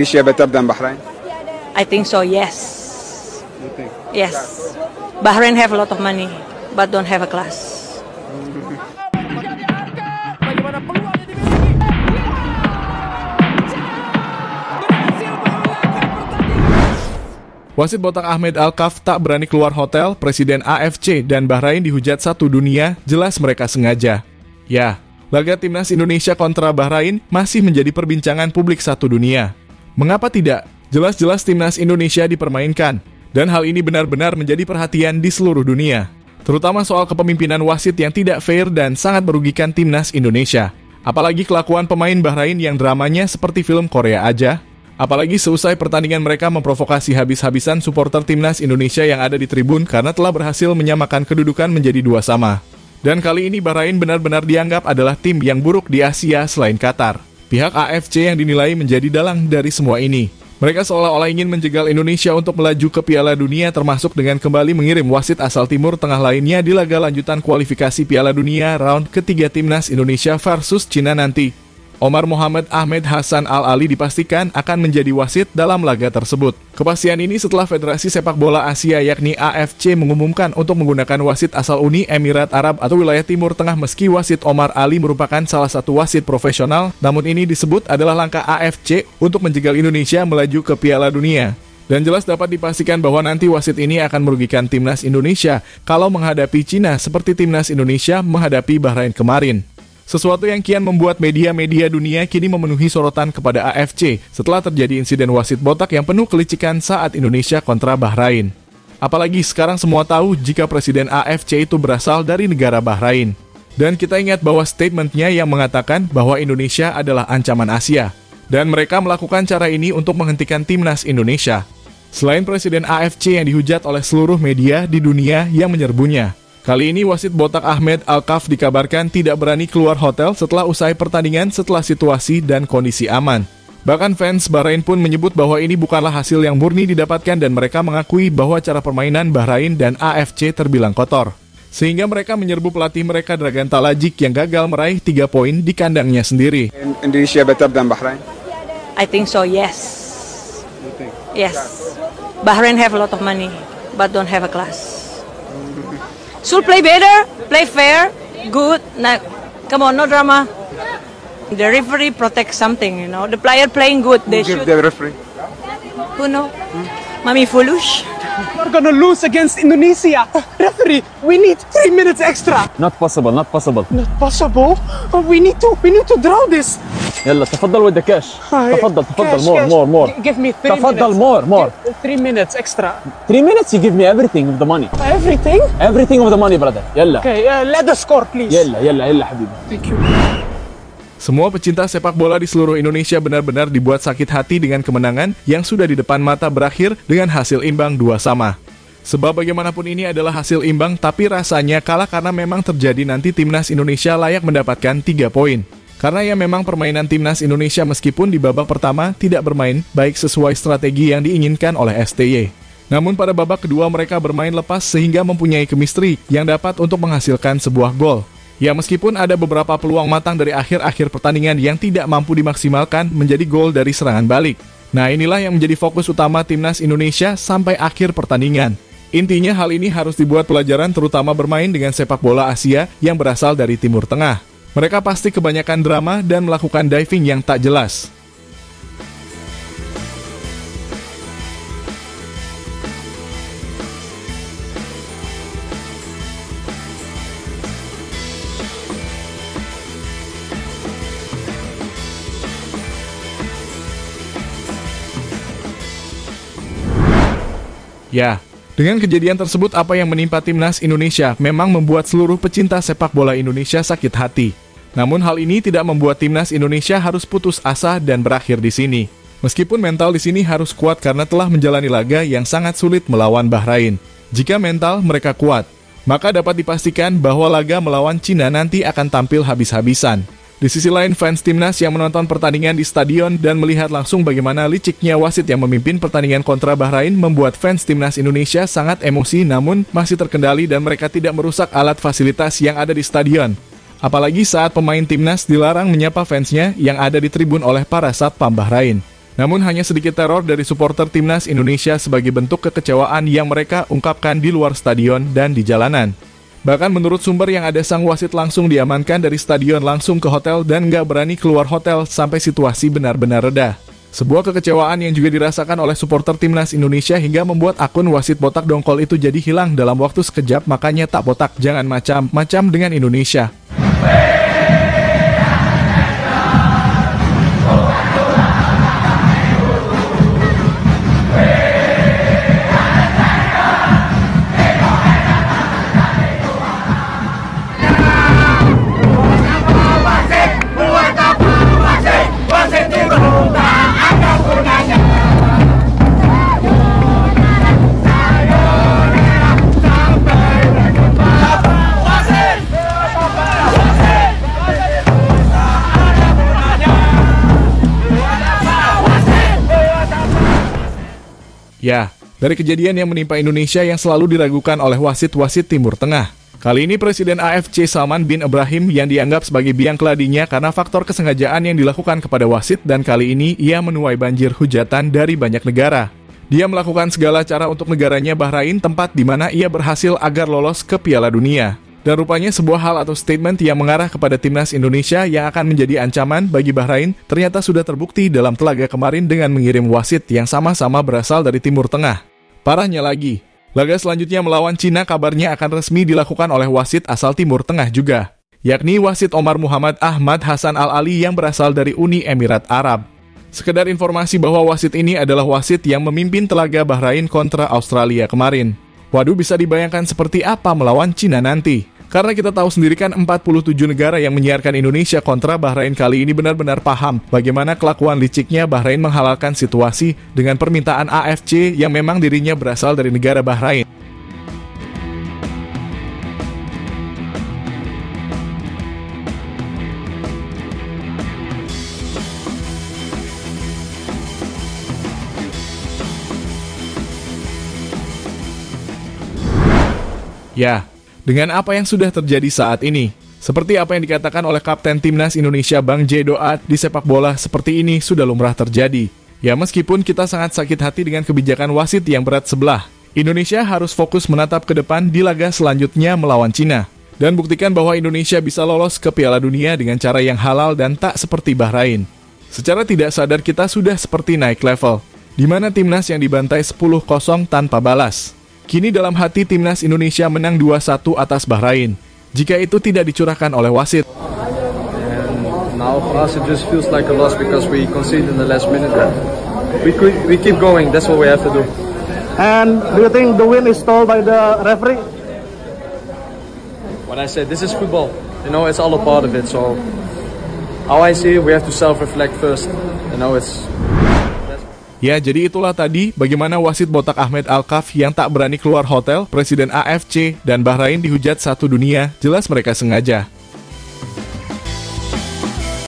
Indonesia better than Bahrain? I think so, yes. You think? Yes. Bahrain have a lot of money, but don't have a class. Wasit botak Ahmed Al-Kaf tak berani keluar hotel, Presiden AFC dan Bahrain dihujat satu dunia, jelas mereka sengaja. Ya, laga timnas Indonesia kontra Bahrain masih menjadi perbincangan publik satu dunia. Mengapa tidak? Jelas-jelas timnas Indonesia dipermainkan, dan hal ini benar-benar menjadi perhatian di seluruh dunia. Terutama soal kepemimpinan wasit yang tidak fair dan sangat merugikan timnas Indonesia. Apalagi kelakuan pemain Bahrain yang dramanya seperti film Korea aja. Apalagi seusai pertandingan mereka memprovokasi habis-habisan supporter timnas Indonesia yang ada di tribun karena telah berhasil menyamakan kedudukan menjadi 2-2. Dan kali ini Bahrain benar-benar dianggap adalah tim yang buruk di Asia selain Qatar. Pihak AFC yang dinilai menjadi dalang dari semua ini. Mereka seolah-olah ingin menjegal Indonesia untuk melaju ke Piala Dunia termasuk dengan kembali mengirim wasit asal Timur Tengah lainnya di laga lanjutan kualifikasi Piala Dunia round ketiga timnas Indonesia versus Cina nanti. Omar Mohamed Ahmed Hassan Al-Ali dipastikan akan menjadi wasit dalam laga tersebut. Kepastian ini setelah Federasi Sepak Bola Asia yakni AFC mengumumkan untuk menggunakan wasit asal Uni Emirat Arab atau wilayah Timur Tengah meski wasit Omar Ali merupakan salah satu wasit profesional, namun ini disebut adalah langkah AFC untuk menjegal Indonesia melaju ke Piala Dunia. Dan jelas dapat dipastikan bahwa nanti wasit ini akan merugikan timnas Indonesia kalau menghadapi Cina seperti timnas Indonesia menghadapi Bahrain kemarin. Sesuatu yang kian membuat media-media dunia kini memenuhi sorotan kepada AFC setelah terjadi insiden wasit botak yang penuh kelicikan saat Indonesia kontra Bahrain. Apalagi sekarang semua tahu jika Presiden AFC itu berasal dari negara Bahrain. Dan kita ingat bahwa statementnya yang mengatakan bahwa Indonesia adalah ancaman Asia. Dan mereka melakukan cara ini untuk menghentikan timnas Indonesia. Selain Presiden AFC yang dihujat oleh seluruh media di dunia yang menyerbunya. Kali ini wasit botak Ahmed Al-Kaf dikabarkan tidak berani keluar hotel setelah usai pertandingan setelah situasi dan kondisi aman. Bahkan fans Bahrain pun menyebut bahwa ini bukanlah hasil yang murni didapatkan dan mereka mengakui bahwa cara permainan Bahrain dan AFC terbilang kotor. Sehingga mereka menyerbu pelatih mereka Dragan Talajik yang gagal meraih 3 poin di kandangnya sendiri. Indonesia better than Bahrain? I think so, yes. You think? Yes. Bahrain have a lot of money, but don't have a class. Should play better, play fair, good. Nah, come on, no drama. The referee protects something, you know. The player playing good, they Who should. give the referee? Who know? Mami Fulush. We're gonna lose against Indonesia. Referee, we need 3 minutes extra. Not possible, not possible. Not possible. We need to draw this. يلا تفضل with the cash. تفضل Cash, more. Give me 3 تفضل minutes. more. 3 minutes extra. 3 minutes you give me everything of the money. Everything? Everything of the money brother. يلا. Okay, let us score, please. يلا حبيبي. Thank you. Semua pecinta sepak bola di seluruh Indonesia benar-benar dibuat sakit hati dengan kemenangan yang sudah di depan mata berakhir dengan hasil imbang 2-2. Sebab bagaimanapun ini adalah hasil imbang tapi rasanya kalah karena memang terjadi nanti timnas Indonesia layak mendapatkan 3 poin. Karena ya memang permainan timnas Indonesia meskipun di babak pertama tidak bermain baik sesuai strategi yang diinginkan oleh STY. Namun pada babak kedua mereka bermain lepas sehingga mempunyai chemistry yang dapat untuk menghasilkan sebuah gol. Ya meskipun ada beberapa peluang matang dari akhir-akhir pertandingan yang tidak mampu dimaksimalkan menjadi gol dari serangan balik. Nah inilah yang menjadi fokus utama timnas Indonesia sampai akhir pertandingan. Intinya hal ini harus dibuat pelajaran terutama bermain dengan sepak bola Asia yang berasal dari Timur Tengah. Mereka pasti kebanyakan drama dan melakukan diving yang tak jelas. Ya, dengan kejadian tersebut apa yang menimpa timnas Indonesia memang membuat seluruh pecinta sepak bola Indonesia sakit hati. Namun hal ini tidak membuat timnas Indonesia harus putus asa dan berakhir di sini. Meskipun mental di sini harus kuat karena telah menjalani laga yang sangat sulit melawan Bahrain. Jika mental mereka kuat, maka dapat dipastikan bahwa laga melawan Cina nanti akan tampil habis-habisan. Di sisi lain, fans timnas yang menonton pertandingan di stadion dan melihat langsung bagaimana liciknya wasit yang memimpin pertandingan kontra Bahrain membuat fans timnas Indonesia sangat emosi namun masih terkendali dan mereka tidak merusak alat fasilitas yang ada di stadion. Apalagi saat pemain timnas dilarang menyapa fansnya yang ada di tribun oleh para satpam Bahrain. Namun hanya sedikit teror dari supporter timnas Indonesia sebagai bentuk kekecewaan yang mereka ungkapkan di luar stadion dan di jalanan. Bahkan menurut sumber yang ada, sang wasit langsung diamankan dari stadion langsung ke hotel dan nggak berani keluar hotel sampai situasi benar-benar reda. Sebuah kekecewaan yang juga dirasakan oleh supporter timnas Indonesia hingga membuat akun wasit botak dongkol itu jadi hilang dalam waktu sekejap, makanya tak botak jangan macam-macam dengan Indonesia. Ya, dari kejadian yang menimpa Indonesia yang selalu diragukan oleh wasit-wasit Timur Tengah. Kali ini Presiden AFC Salman bin Ibrahim yang dianggap sebagai biang keladinya karena faktor kesengajaan yang dilakukan kepada wasit, dan kali ini ia menuai banjir hujatan dari banyak negara. Dia melakukan segala cara untuk negaranya Bahrain, tempat di mana ia berhasil agar lolos ke Piala Dunia. Dan rupanya sebuah hal atau statement yang mengarah kepada timnas Indonesia yang akan menjadi ancaman bagi Bahrain ternyata sudah terbukti dalam telaga kemarin dengan mengirim wasit yang sama-sama berasal dari Timur Tengah. Parahnya lagi, laga selanjutnya melawan Cina kabarnya akan resmi dilakukan oleh wasit asal Timur Tengah juga, yakni wasit Omar Muhammad Ahmad Hasan Al-Ali yang berasal dari Uni Emirat Arab. Sekedar informasi bahwa wasit ini adalah wasit yang memimpin telaga Bahrain kontra Australia kemarin. Waduh, bisa dibayangkan seperti apa melawan Cina nanti. Karena kita tahu sendiri kan 47 negara yang menyiarkan Indonesia kontra Bahrain kali ini benar-benar paham bagaimana kelakuan liciknya Bahrain menghalalkan situasi dengan permintaan AFC yang memang dirinya berasal dari negara Bahrain. Ya, dengan apa yang sudah terjadi saat ini, seperti apa yang dikatakan oleh Kapten Timnas Indonesia Bang J. Doat, di sepak bola seperti ini sudah lumrah terjadi. Ya, meskipun kita sangat sakit hati dengan kebijakan wasit yang berat sebelah, Indonesia harus fokus menatap ke depan di laga selanjutnya melawan Cina, dan buktikan bahwa Indonesia bisa lolos ke Piala Dunia dengan cara yang halal dan tak seperti Bahrain. Secara tidak sadar kita sudah seperti naik level, di mana timnas yang dibantai 10-0 tanpa balas. Kini dalam hati timnas Indonesia menang 2-1 atas Bahrain, jika itu tidak dicurahkan oleh wasit. And now for us it just feels like a loss because we conceded in the last minute. We keep going, that's what we have to do. And do you think the win is stalled by the referee? When I said this is football, you know, it's all a part of it. So how I see it, we have to self-reflect first. You know, it's... Ya, jadi itulah tadi bagaimana wasit botak Ahmed Al-Kaf yang tak berani keluar hotel, Presiden AFC dan Bahrain dihujat satu dunia, jelas mereka sengaja.